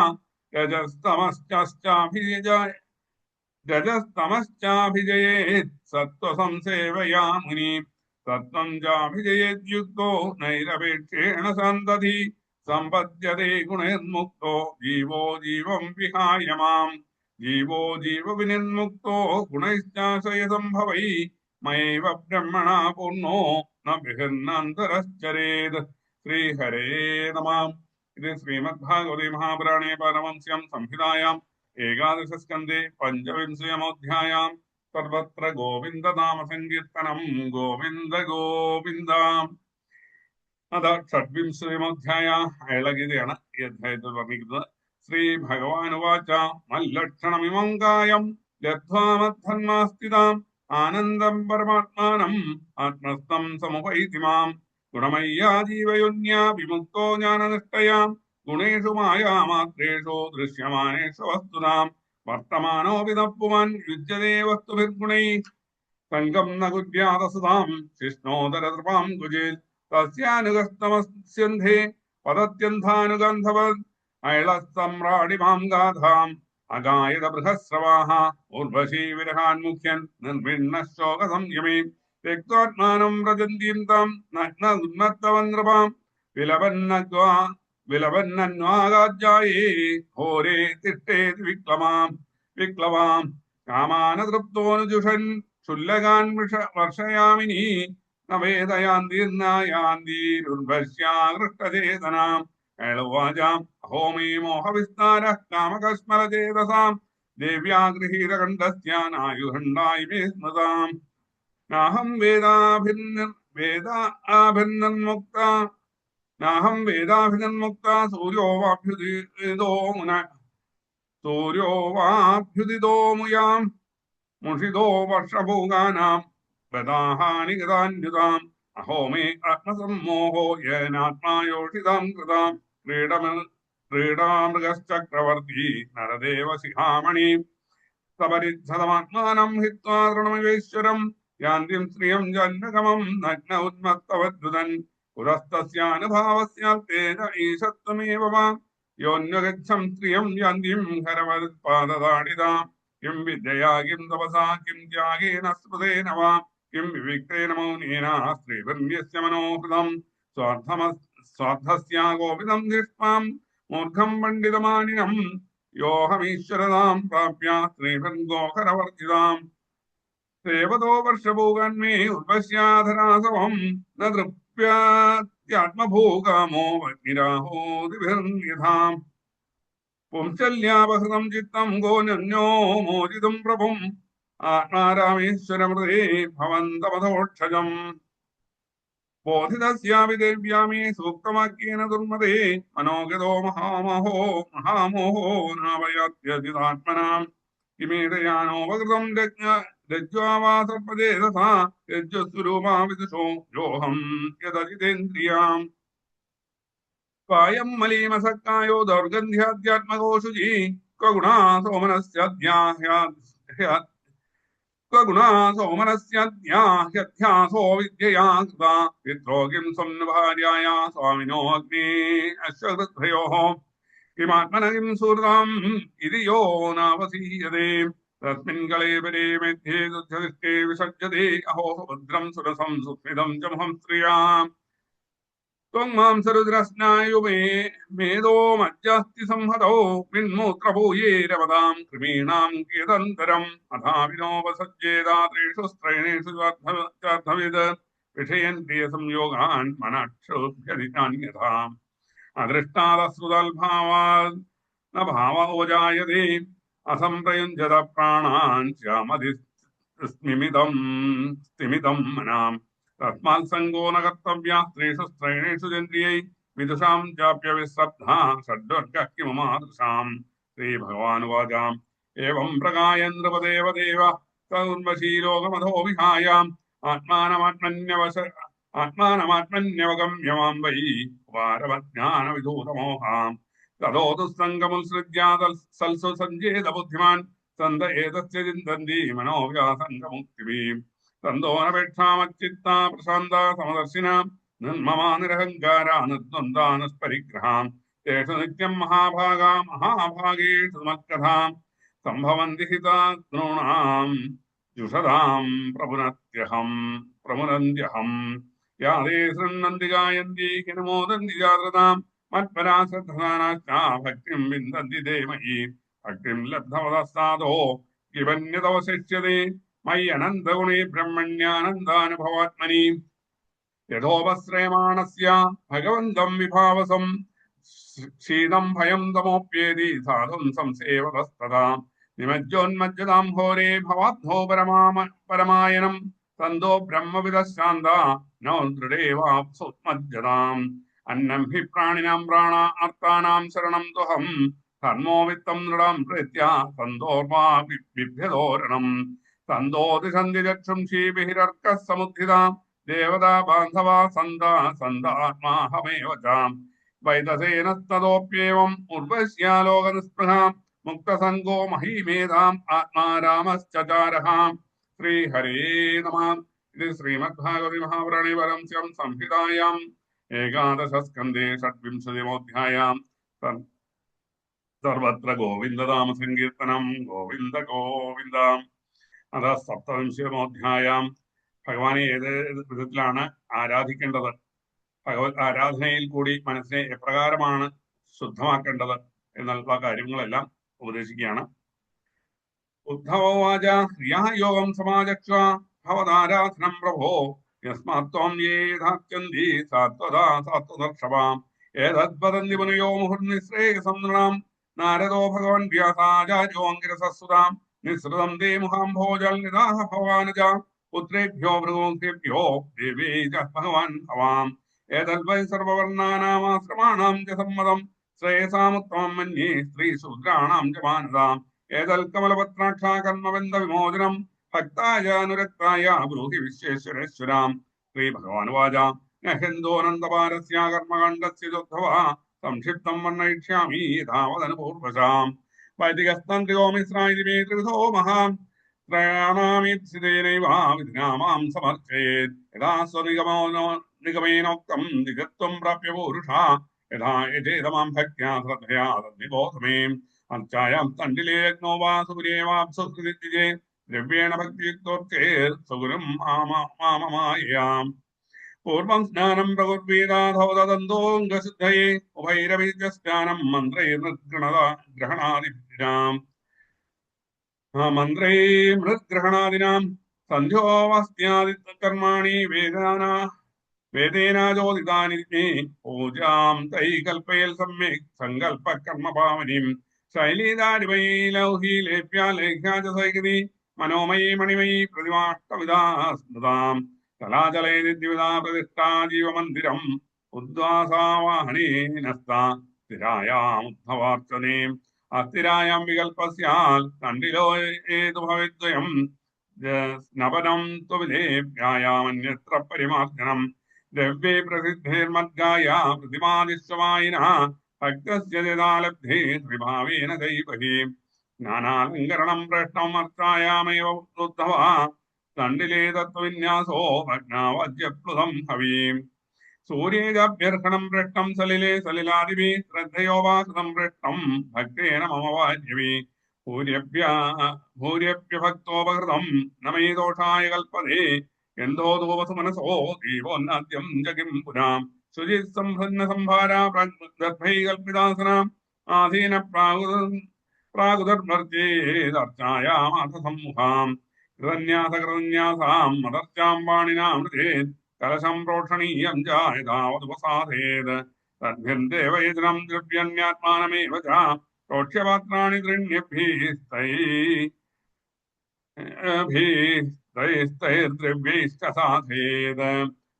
Speaker 1: രജസ്തമശ്ചാഭിജയേത് സത്വസംസേവയാ മുനി. സത്വം ചാഭിജയേദ്യുക്തോ നൈരപേക്ഷേണ സന്തതി സമ്പദ്യതേ ഗുണൈർമുക്തോ ജീവോ ജീവം വിഹായ മാം. ജീവോ ജീവവിനിർമുക്തോ ഗുണൈശ്ചാശ്രയ സംഭവൈ മയൈവ ബ്രഹ്മണാ പൂർണ്ണോ ന ബൃഹന്നന്തരശ്ചരേത്. ശ്രീഹരേ നമഃ. ഇത് ശ്രീമദ്ഭാഗവതേ മഹാപുരാണേ പാരമഹംസ്യാം സംഹിതായാം ഏകാദശസ്കന്ധേ പഞ്ചവിംശയമോധ്യായാം. സർവത്ര ഗോവിന്ദനാമ സങ്കീർത്തനം. ഗോവിന്ദ ഗോവിന്ദ. അത് ഷഡ്വിംശതിമോധ്യായ അയളഗീതയാണ് ഈ അധ്യായത്തിൽ വർണ്ണിക്കുന്നത്. ശ്രീ ഭഗവാനുവാച മല്ലക്ഷണമിമം കായം ലബ്ധ്വാ മദ്ധന്മാസ്ഥിതാം ആനന്ദം പരമാത്മാനം ആത്മസ്ഥം സമുപൈതി മാം. ഗുണമയ്യാ ജീവയോന്യാ വിമുക്തോ ജ്ഞാനനിഷ്ഠയാം ഗുണേഷു മായാമാത്രേഷു ദൃശ്യമാനേഷു വസ്തുനാം. വർത്തമാനോപി തപ്പുവാൻ യുജ്യതേ വസ്തുഭിർഗുണൈ സംഘം ന കുര്യാതസുതാം ശിഷ്ണോദരതൃപാം കുജേൽ തസ്യാനുഗസ്തമസ്യന്ധേ പദത്യന്ധാനുഗന്ധവത് അയളസമ്രാടിമാം ഗാധാം അഗായത ബൃഹസ്രവാഹ ഊർവശീ വിരഹാൻമുഖ്യൻ നിർവിണ്ണ ശോക സംയമേ രക്തോത്മാനം വ്രജന്തീം താം നഗ്ന ഉന്മത്തവൻ നൃപാം വിലപന്നന്വാഗാജ്യായേ ഹോരേ തിഷ്ടേതി വിക്ലവാം കാമാനതൃപ്തോനുജുഷൻ ക്ഷുല്ലകാൻ വർഷയാമിനി നവേദയാന്തീർനായാന്തീരുർഭശ്യാകൃഷ്ടചേതനാം ഏളുവാചാം അഹോമേ മോഹവിസ്താര കാമകസ്മലചേതസാം ദേവ്യാ ഗൃഹീതകണ്ഠസ്യാനായുഹണ്ടായി മേ സ്മൃതാം നാഹം വേദാഭിനന്മുക്ത സൂര്യോവാഭ്യുദിതോ മുയാം മുഷിതോ വർഷഭൂഗാനാം ഗതാഹാനി ഗതാന്യുതാം അഹോമേ ആത്മസമ്മോഹോ യേനാത്മായോഷിതാം കൃതാം ക്രീഡാമൃഗശ്ചക്രവർത്തി നരദേവ ശിഖാമണി സപരിച്ഛതമാത്മാനം ഹിത്വാ തൃണമിവേശ്വരം യാന്തിം ശ്രിയം ജന്മകമം നഗ്ന ഉന്മത്തവദ്രുതൻ പുരസ്തസ്യാനുഭാവസ്യാൽത്തേന ഈശത്വമേവ യോന്വഗച്ഛം സ്ത്രിയം യാന്തിം ഹരവത്പാദതാടിതാം കിം വിദ്യയാ കിം തപസാ കിം ത്യാഗേന സ്മൃതേന വാ കിം വിവിക്തേന മൗനേന സ്ത്രീപന്യസ്യ മനോഹൃതം സ്വാർത്ഥസ്യാഗോപിതം ദൃഷ്ടാം മൂർഖം പണ്ഡിതമാനിനം യോഹമീശ്വരതാം പ്രാപ്യ സ്ത്രീപൻഗോഹരവർജിതാം സേവതോ വർഷഭൂഗന്മേ ഉർവശ്യാധരാസവം ന തൃപ്യാത്മഭൂകാമോ വഗ്നിരാഹോതിഭിർയഥാം പുംസല്യാപഹൃതം ചിത്തം ഗോനന്യോ മോചിതും പ്രഭും ആത്മാരാമേശ്വരമൃതേ ഭവന്തമധോക്ഷജം ബോധിതസ്യാപി ദേവ്യാമേ സൂക്തവാക്യേന ദുർമതേ മനോഗതോ മഹാമോഹോ നാവയാത്യജിതാത്മനാം കിമേതയാനോപകൃതം രജ്വാവാ സർപ്പചേതസാ രജ്വസ്വരൂപാ വിദുഷോ യോഹം യദജിതേന്ദ്രിയാം കായം മലീമസക്കായോ ദൗർഗന്ധ്യാധ്യാത്മകോ ശുചി ക്വഗുണാ സോമനസ്യാധ്യാഹ്യധ്യാസോ വിദ്യയാ കൃതാ പിത്രോ കിം സ്വംനഭാര്യായ സ്വാമിനോ അഗ്നേ അശ്വഹൃദ്ഭയോഃ കിമാത്മന കിം സുഹൃതാം ഇതി യോ നാവസീയതേ തസ്മിൻ കളേബരേ മധ്യേ ദുഃഖദൃഷ്ടേ വിസജ്ജതേ അഹോ ഭദ്രം സുരസം സുസ്മിതം ച മുഹം സ്ത്രിയാം ത്വം മാംസരുദ്രസ്നായുമേ മേധോ മജ്ജാസ്തി സംഹതോ പിൻമൂത്രഭൂയേരവതാം കൃമീണാം കീതന്തരം അഥാവിനോപസജ്ജേതാത്രീഷു സ്ത്രൈണേഷു ചാർത്ഥവിത് വിഷയന്തി സംയോഗാൻ മനക്ഷോഭ്യതിന്യഥാം അദൃഷ്ടാദശ്രുതൽഭാവാൽ ന ഭാവോജായതേ അസംപ്രയുഞ്ജത പ്രാണാൻ സ്മിതം മനാം തസ്മാത് സംഗോ ന കർത്തവ്യ സ്ത്രീഷു സ്ത്രൈണേഷു ചന്ദ്രിയൈ വിദുഷാം ചാപ്യ വിശ്രദ്ധാ ഷഡ്വർഗഃ കിമമാദൃശാം ശ്രീഭഗവാനുവാചാം ഏവം പ്രകായൻ നൃപദേവദേവ സൗർവശീ ലോകമധോ വിഹായ ആത്മാനമാത്മന്യവഗമ്യ മാം വൈ ഉപാരവജ്ഞാനവിധൂതമോഹാം തതോ ദുസ്സംഗമുത്സൃജ്യ സൽസു സഞ്ജേത ബുദ്ധിമാൻ സന്ത ഏതസ്യ ചിന്തന്തി മനോവ്യാസംഗമുക്തിഭീം തന്തോനപേക്ഷാമച്ചിത്താ പ്രശാന്ത സമദർശിന നിർമ്മമാ നിരഹങ്കാര നിർദ്വന്ദ്വാനുസ്പരിഗ്രഹാം തേഷു നിത്യം മഹാഭാഗേഷു മത്കഥാം സംഭവന്തി ഹിതാനൂണാം ജുഷതാം പ്രമുനന്ത്യഹം യാതേ ശൃണ്വന്തി ഗായന്തി ഹിനമോദന്തി ജാഗ്രതാം മത്പരാശ്രദ്ധാനാശ്ചാ ഭക്തിം വിന്ദന്തി ദേമയീ ഭക്തിം ലബ്ധവതസ്താദോ കിമന്യതവശിഷ്യതേ മയി അനന്തഗുണേ ബ്രഹ്മണ്യാനന്ദാനുഭവാത്മനി യഥോപശ്രയമാണസ്യ ഭഗവന്തം വിഭാവസം ശീതം ഭയം തമോപ്യേതി സാധും സംസേവതസ്തദാ നിമജ്ജോന്മജ്ജതാം ഘോരേ ഭവാബ്ധോ പരമായനം തന്തോ ബ്രഹ്മവിദശാന്ത നോ ദൃഢേവാപ്സുമജ്ജതാം അന്നം ഹി പ്രാണിനാം പ്രാണ അർത്ഥാനാം ശരണം ത്വഹം ധർമ്മോ വിത്തം നൃഢം പ്രീത്യ സന്തോർവാ ബിഭ്യതോരണം സന്തോതിസന്ധി ചക്ഷുംഷി ബഹിരർക്ക സമുദ്ധിത ദേവതാ ബാന്ധവാ സന്താത്മാഹമേവ ചാം വൈദസേനസ്തതോപ്യേവം ഉർവശ്യാലോക നിസ്പൃഹാം മുക്തസംഗോ മഹീമേധാം ആത്മാരാമശ്ചാരഹാം ശ്രീഹരേ നമഃ. ഇത് ശ്രീമദ്ഭാഗവതി മഹാപുരാണേ പരമസ്യം സംഹിതായാം ഏകാദശസ്കന്ധേ ഷഡ്വിംശതിമോധ്യായാം സർവത്ര ഗോവിന്ദനാമ സങ്കീർത്തനം. ഗോവിന്ദ ഗോവിന്ദ. അത സപ്തവിംശതിമോധ്യായാം ഭഗവാനെ ഏത് വിധത്തിലാണ് ആരാധിക്കേണ്ടത്, ഭഗവത് ആരാധനയിൽ കൂടി മനസ്സിനെ എപ്രകാരമാണ് ശുദ്ധമാക്കേണ്ടത് എന്നുള്ള കാര്യങ്ങളെല്ലാം ഉപദേശിക്കുകയാണ്. ഉദ്ധവോവാച ക്രിയാ യോഗം സമാചക്ഷ ഭവതാരാധനം പ്രഭോ യസ്മാത്വം യേഥാത്യന്തി സാത്വതാ സാത്വദർശവാം ഏതദ്വദന്തി മുനയോ മുഹുർനിശ്രേയസം നൃണാം നാരദോ ഭഗവൻ വ്യാസാചാര്യോ അംഗിരസസുതാം നിസൃതം തേ മുഖാംഭോജൽ നിദാഹ ഭവാനുജ പുത്രേഭ്യോ ഭൃഗോഭ്യോ ദേവേ ച ഭഗവാൻ ഭവാം ഏതദ്വൈ സർവവർണ്ണാനാമാശ്രമാണാം ച സമ്മതം ശ്രേയസാമുത്തമം മന്യേ സ്ത്രീശൂദ്രാണാം ച മാനസാം ഏതൽ കമലപത്രാക്ഷാ കർമ്മബന്ധ വിമോചനം ഭക്തായാനുരക്തായ ബ്രൂഹി വിശ്വേശ്വരേശ്വരാം. ശ്രീ ഭഗവാനുവാച നഹെന്തോനന്ദപാരസ്യ കർമ്മകാണ്ഡസ്യ ചോദ്ധവ സംക്ഷിപ്തം വർണ്ണയിഷ്യാമി യഥാവദനുപൂർവശാം. വൈദികസ്തന്ത്രിയോ മിശ്രായിതി മേ ത്രിവിധോ മഹാൻ ത്രയാണാമീപ്സിതേനൈവ വിധിനാമാം സമർച്ചയേത് യഥാ സ്വനിഗമേനോക്തം ദിഗത്വം പ്രാപ്യ പൂരുഷാ യഥാ യജേതമാം ഭക്ത്യാ ശ്രദ്ധയാ തദ്വിബോധമേ. അർച്ചായാം തണ്ടിലേ യജ്ഞോ വാ സുരേവാപ്സുകൃതിജേ ദ്രവ്യേണ ഭക്തിയുക്തോർച്ചേത് സുഗുരും മാമമായാം. പൂർവം സ്നാനം പ്രകുർവീതാധവതന്തോംഗശുദ്ധയേ ഉഭൈരവിദ്യസ്നാനം മന്ത്രൈർഗ്രഹണാദിനാം മന്ത്രൈമൃദ്ഗ്രഹണാദിനാം സന്ധ്യോവസ്ത്യാദികർമാണി വേദേനാചോദിതാനി പൂജാം തൈ കൽപ്പയൽ സമ്യക് സങ്കൽപ്പ കർമ്മഭാവനിം ശൈലീതാരിവൈലൗഹീലേപ്യാലേഖ്യാചസൈകൃതി മനോമയീ മണിമയീ പ്രതിമാഷ്ടവിധാ സ്മൃതാം കലാചലേ ദിവ്യതാ പ്രതിഷ്ഠാ ജീവമന്ദിരം ഉദ്വാസാവാഹനേനസ്താ സ്ഥിരായാമുദ്ധവാർച്ചനേം അസ്ഥിരായാം വികൽപ്പസ്യാൽ തണ്ടിലോ ഏതു ഭവിദ്വയം സ്നപനം ത്വവിധേഭ്യായാമന്യത്ര പരിമാർജനം ദ്രവ്യേ പ്രസിദ്ധേർമദ്ഗായ പ്രതിമാദിശ്വമായിന ഭക്തസ്യ യഥാലബ്ധേ ത്രിഭാവേന ദൈവഹി ജ്ഞാനാലങ്കരണം പ്രേഷ്ഠം അർത്ഥായാമേവ ഉദ്ധവ തണ്ടിലേ തത്വവിന്യാസോ ഭഗ്നാവജ്യപ്ലുതം ഹവീം സൂര്യേജാഭ്യർഹണം പൃഷ്ടം സലിലേ സലിലാദിവി ശ്രദ്ധയോപാകൃതം പൃഷ്ടം ഭക്തേന മമ വാര്യവി ഭൂര്യഭ്യഭക്തോപകൃതം നമേ ദോഷായ കൽപ്പതേ ഗന്ധോധൂപസു മനസോ ദീപോന്നാദ്യം ജഗിം പുരാം ശുചിത് സംഭന്ന സംഭാരാ ദർഭൈ കൽപ്പിതാസനാം ആധീന പ്രാഗുദർഭർച്ചേദർച്ചായാമാഥ സമ്മുഖാം കൃതന്യാസാം മദർച്ചാം വാണിനാമൃതേത് കലശം പ്രോക്ഷണീയം യഥാവതുപസാധേത് തദ്ഭിർദേവയജനം ദ്രവ്യന്യാത്മാനമേവ ച പ്രോക്ഷ്യപാത്രാണി ദ്രവ്യൈശ്ച സാധേത്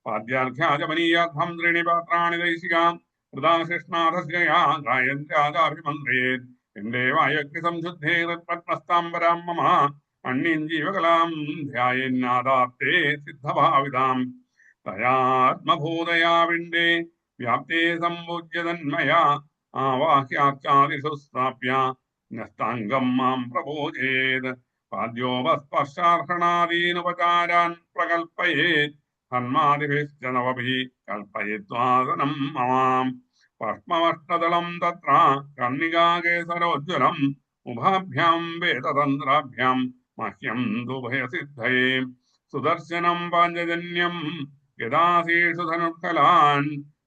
Speaker 1: പാദ്യാർഘ്യാചമനീയാർത്ഥം ത്രീണി പാത്രാണി ദൈശികാം ഹൃദാശിഷ്ണാധസ്യയാ ഗായന്ത്രാദാഭിമന്ത്രേത് എന്തേവായഗ്നി സംശുദ്ധേ തത്പത്മസ്താംബരാം മമ അണ്ണിൻ ജീവകലാം ധ്യായേന്നാദാത്തേ സിദ്ധഭാവിതാം തയാത്മഭൂതയാ വിണ്ടേ വ്യാപ്തേ സംപൂജ്യ തന്മയാ ആവാഹ്യാർച്ചാദിഷു സ്ഥാപ്യ നഷ്ടാംഗം മാം പ്രബോധേത് പാദ്യോപസ്പർശാർഹണാദീനുപചാരാൻ പ്രകൽപ്പയേത് ഹന്മാദിഭിശ്ച നവഭിः കൽപ്പയിത്വാസനം മമാം പഷ്മവഷ്ടതളം തത്ര കർണികാകേസരോജ്വലം ഉഭാഭ്യാം വേദതന്ത്രാഭ്യാം മഹ്യം ദുഭയസിദ്ധയേ സുദർശനം പാഞ്ചജന്യം യഥാശീഷു ധനുർക്കലാൻ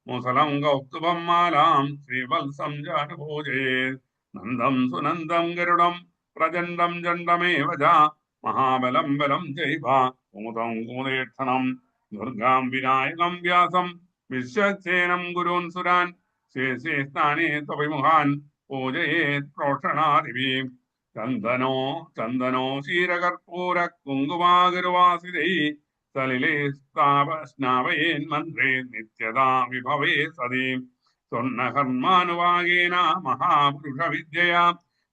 Speaker 1: മുസലം കൗസ്തുഭം മാലാം ശ്രീവത്സം ജാനുഭൂജേത് നന്ദം സുനന്ദം ഗരുഡം പ്രചണ്ഡം ചണ്ഡമേവ ച മഹാബലം ബലം ചൈവ കുമുദം കുമുദേക്ഷണം ദുർഗാം വിനായകം വ്യാസം വിശ്വസേനം ഗുരൂൻ സുരാൻ ശേഷേ സ്ഥാനേ ത്വഭിമുഖാൻ പൂജയേത് പ്രോഷണാദിവീം ചന്ദനോ ക്ഷീരകർപ്പൂര കുങ്കുമാഗരുവാസിതൈ സലിലേ സ്നാവയേൻ മന്ത്രേ നിത്യതാ വിഭവേ സതി സ്വർണ്ണകർമാനുവാഗേന മഹാപുരുഷ വിദ്യയാ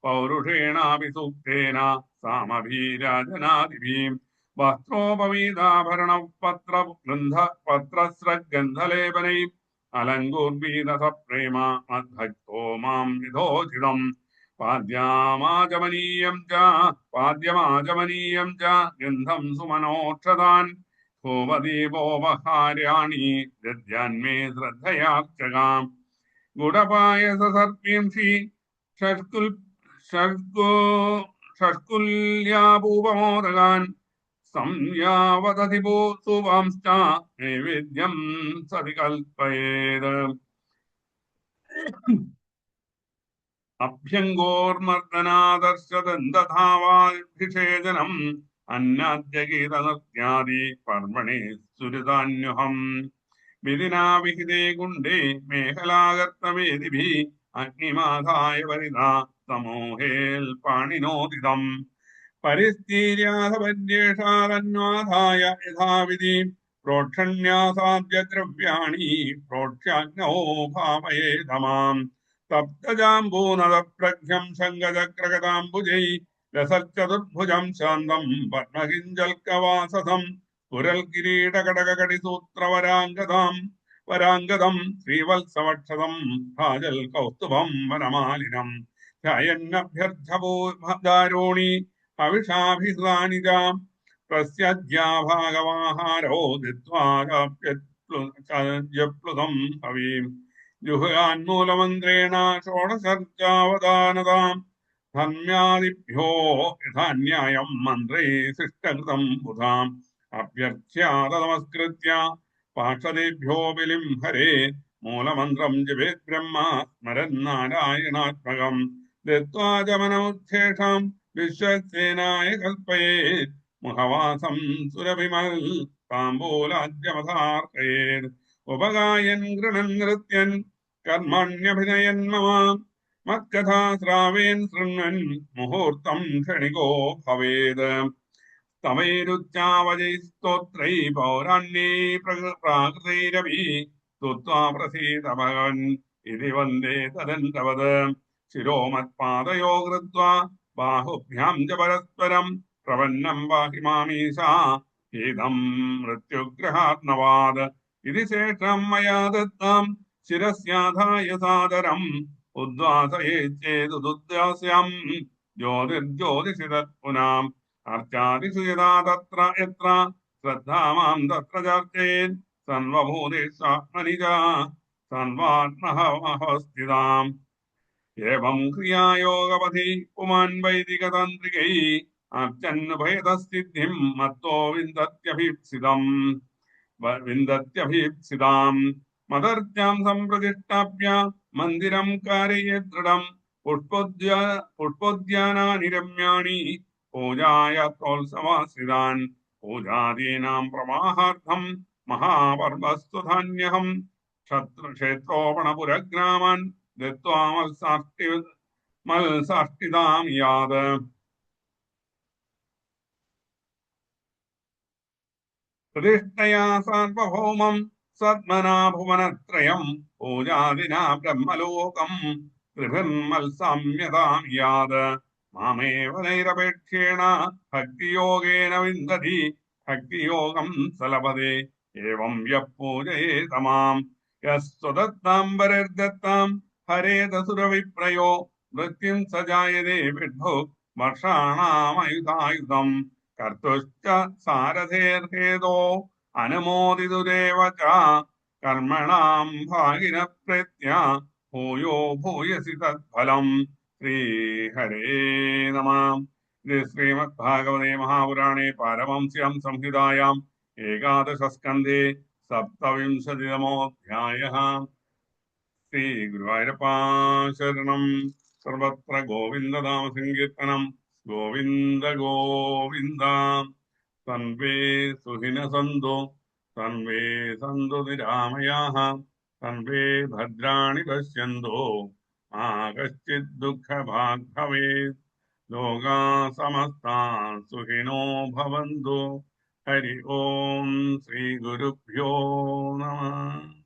Speaker 1: പൗരുഷേണാപി സൂക്തേന സാമഭീരാജനാദിഭീം വസ്ത്രോപവീതാഭരണ പത്രസ്രഗന്ധലേപനൈ അലങ്കൂർവീതസ പ്രേമ മദ്ഭക്തോ മാം വിധോചിതം പാദ്യമാചമനീയം ച ഗന്ധം സുമനോക്ഷതാൻ ഭൂപദീപോപഹാരാണി ദദ്യാന്മേ ശ്രദ്ധയാർച്ചകാം ഗുഡപായസ സർപ്പീംഷി ഷഷ്കുല്യാപൂപമോദകാൻ സംയാവദതി സുവാംശ്ച നൈവേദ്യം സതി കൽപ്പയേത് അഭ്യങ്കോർമർദ്ദനാദർശദന്തധാവാഭിഷേചനം അന്നാദ്യഗീതനൃത്യാദി പർമ്മണി സുരിതാന്യുഹം വിധിനാ വിഹിതേ ഗുണ്ടേ മേഖലാഗർത്തവേദിഭി അഗ്നിമാധായ പരിതാ സമൂഹേൽ പാണിനോദിതം പരിസ്ഥീര്യാധപര്യേഷാദന്വാധായ യഥാവിധി പ്രോക്ഷണ്യാസാദ്യ ദ്രവ്യാണി പ്രോക്ഷ്യാഗ്നോ ഭാവയേതമാം തപ്തജാംബൂനദപ്രഘ്യം ശങ്കചക്രഗതാംബുജൈ രസച്ചതുർഭുജം ശാന്തം പത്മകിഞ്ചൽക്കവാസസം വരാംഗതം ശ്രീവത്സവക്ഷതം ഭാജൽ കൗസ്തുഭം വനമാലിനം ധ്യായന്നഭ്യർത്ഥഭൂധാരോണി ഹവിഷാഭിഹൃതാനി ച പ്രസ്യജ്യാഭാഗമാഹാരോ ദിത്വാപ്ലുതം ഹവീം ജുഹുയാന്മൂലമന്ത്രേണ ഷോഡശർച്ചാവധാനതാം ധന്യാദിഭ്യോ യഥാന്യായം മന്ത്രേ ശിഷ്ടകൃതം ബുധാം അഭ്യർത്യാദ പാർഷദേഭ്യോ ബലിം ഹരേ മൂലമന്ത്രം ജപേത് ബ്രഹ്മ സ്മരന്നാരായണാത്മകം ദത്വാചമനമുച്ഛേഷം വിശ്വസേനായ കൽപ്പയേത് മുഖവാസം സുരഭിമൽ താംബൂലാദ്യമഥാർക്കയേത് ഉപഗായൻ ഗൃണൻ നൃത്യൻ കർമ്മണ്യഭിനയൻ മമ മത്കഥാ ശ്രാവേൻ ശൃണ്വൻ മുഹൂർത്തം ക്ഷണികോ ഭവേത് തമൈരുച്ചാവജൈ സ്തോത്രൈ പൗരാണ്യൈ പ്രാകൃതൈരവി സ്തുത്വാ പ്രസീദ ഭഗവൻ ഇതി വന്ദേ തദന്തവത് ശിരോമത്പാദയോ കൃത്വാ ബാഹുഭ്യാം ച പരസ്പരം പ്രപന്നം പാഹി മാമീശ ഹീതം മൃത്യുഗ്രഹാത്മവാദ് ഇതി ശേഷം മയാ ദത്താം ശിരസ്യാധായ സാദരം ഉദ്വാസയേച്ചേതുദ്വാസ്യം ജ്യോതിർജ്യോതിഷി തത്പുനാം അർച്ചാദിഷു യഥാ തത്ര യത്ര ശ്രദ്ധാമാം തത്ര ചർച്ചേത് സർവഭൂതേഷ്വാത്മനി ച സർവാത്മഹസ്ഥിതാം ഏവം ക്രിയായോഗപതി പുമാൻ വൈദികതാന്ത്രികൈ അർച്ചന്നുഭയതസ്ഥിതിം മത്തോ വിന്ദത്യഭീപ്സിതാം മദർച്ചാം സംപ്രതിഷ്ഠാപ്യ മന്ദിരം കാരയേത് ദൃഢം പുഷ്പോദ്യാനാനി രമ്യാണി പൂജായ പ്രോത്സവാശ്രിതാൻ പൂജാദീനാം പ്രവാഹാർത്ഥം മഹാപർവസ്തുധാന്യഹം ക്ഷേത്രോപണപുരഗ്രാമാൻ ദത്വാ മത്സാഷ്ടിതാം യാത് പ്രതിഷ്ഠയാ സാർവഭൗമം സദ്മനാ ഭുവനത്രയം പൂജാദിനാ ബ്രഹ്മലോകം ത്രിഭിർമത്സാമ്യതാം യാത് മാമേവ നൈരപേക്ഷേണ ഭക്തിയോഗേന വിന്ദതി ഭക്തിയോഗം സലഭതേ ഏവം യഃ പൂജയേതമാം യസ്വദത്താംബരർദത്താം ഹരേതസുരവിപ്രയോ മൃത്യും സജായതേ വിഡ്ഭു വർഷാണാമയുധായുധം കർത്തുശ്ച സാരഥേർഹേതോ അനുമോദിതുരേവ ച കർമ്മണാം ഭാഗിന പ്രത്യ ഭൂയോ ഭൂയസി തത്ഫലം ശ്രീഹരേ നമഃ. ഇത് ശ്രീമദ്ഭാഗവതേ മഹാപുരാണേ പാരമംസ്യാം സംഹിതായാം ഏകാദശസ്കന്ധേ സപ്തവിംശതിതമോऽധ്യായഃ. ശ്രീ ഗുരുവായൂരപ്പാ ശരണം. സർവത്ര ഗോവിന്ദനാമ സങ്കീർത്തനം. ഗോവിന്ദ ഗോവിന്ദ. സർവേ സുഖിന സന്തു സർവേ സന്തു നിരാമയാഃ സർവേ ഭദ്രാണി പശ്യന്തു മാ കശ്ചിത് ദുഃഖഭാഗ് ഭവേത്. ലോകാ സമസ്താ സുഖിനോ ഭവന്തു. ഹരി ഓം. ശ്രീ ഗുരുഭ്യോ നമഃ.